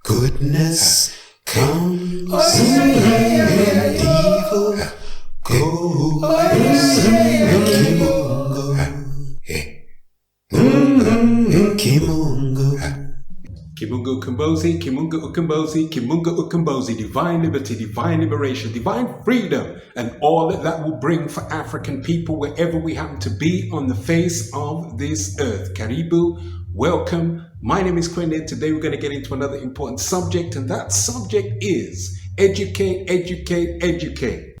Goodness comes and evil goes. Kimunga Ukombozi, Kimunga Ukombozi, Kimunga Ukombozi, divine liberty, divine liberation, divine freedom, and all that will bring for African people wherever we happen to be on the face of this earth. Karibu, welcome. My name is Kwende, and today we're going to get into another important subject, and that subject is educate, educate, educate.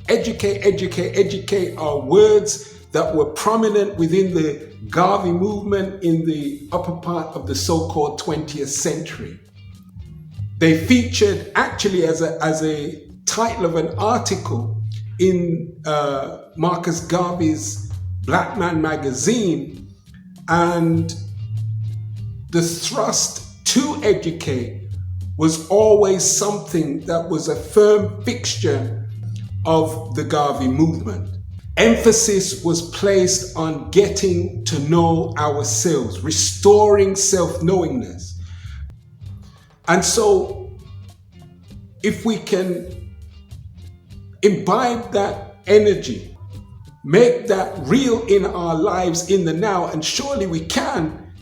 Educate, educate, educate are words that were prominent within the Garvey movement in the upper part of the so-called 20th century. They featured actually as a title of an article in Marcus Garvey's Black Man magazine, and the thrust to educate was always something that was a firm fixture of the Garvey movement. Emphasis was placed on getting to know ourselves, restoring self-knowingness. And so if we can imbibe that energy, make that real in our lives in the now, and surely we can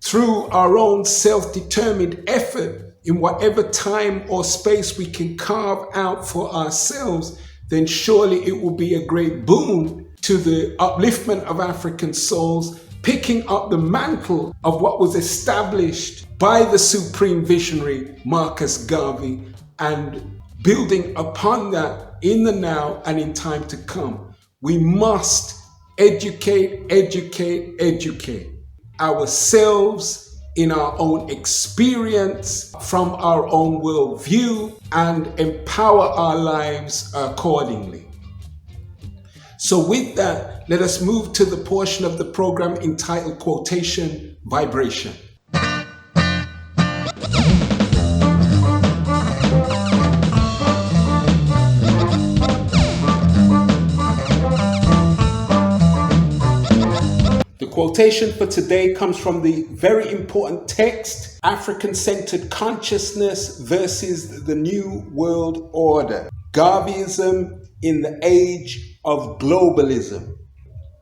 through our own self-determined effort in whatever time or space we can carve out for ourselves, then surely it will be a great boon to the upliftment of African souls, picking up the mantle of what was established by the supreme visionary Marcus Garvey and building upon that in the now and in time to come. We must educate, educate, educate ourselves in our own experience, from our own worldview, and empower our lives accordingly. So with that, let us move to the portion of the program entitled Quotation Vibration. Quotation for today comes from the very important text, African-Centered Consciousness versus the New World Order, Garveyism in the Age of Globalism.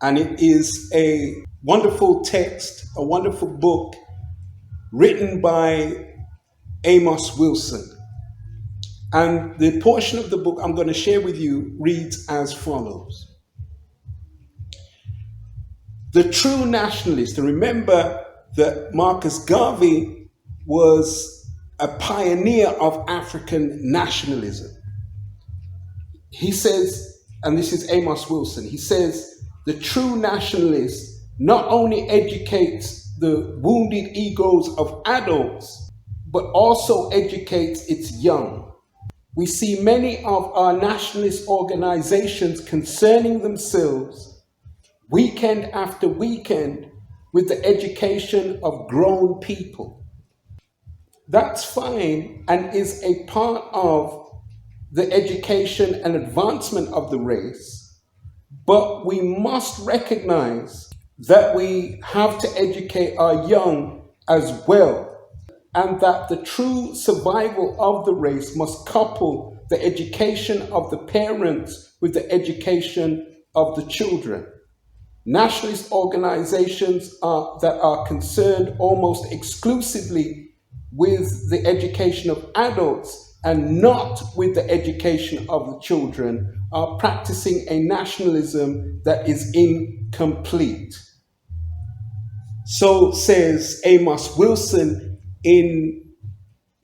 And it is a wonderful text, a wonderful book written by Amos Wilson. And the portion of the book I'm going to share with you reads as follows. The true nationalist, and remember that Marcus Garvey was a pioneer of African nationalism. He says, and this is Amos Wilson, he says, the true nationalist not only educates the wounded egos of adults, but also educates its young. We see many of our nationalist organizations concerning themselves weekend after weekend with the education of grown people. That's fine and is a part of the education and advancement of the race, but we must recognize that we have to educate our young as well, and that the true survival of the race must couple the education of the parents with the education of the children. Nationalist organizations that are concerned almost exclusively with the education of adults and not with the education of the children are practicing a nationalism that is incomplete. So says Amos Wilson in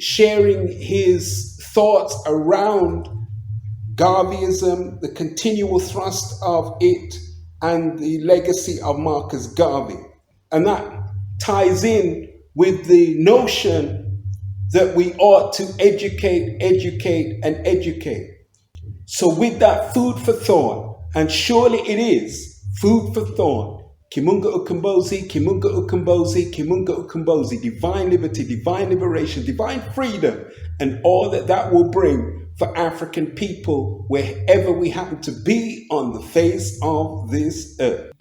sharing his thoughts around Garveyism, the continual thrust of it, and the legacy of Marcus Garvey. And that ties in with the notion that we ought to educate, educate, and educate. So with that food for thought, and surely it is food for thought, Kimunga Ukombozi, Kimunga Ukombozi, Kimunga Ukombozi, divine liberty, divine liberation, divine freedom, and all that will bring for African people wherever we happen to be on the face of this earth.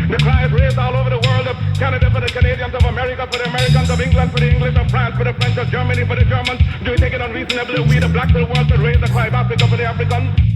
The cry is raised all over the world of Canada for the Canadians, of America for the Americans, of England for the English, of France for the French, of Germany for the Germans. Do you take it unreasonable that we, the blacks of the world, should raise the cry of Africa for the Africans?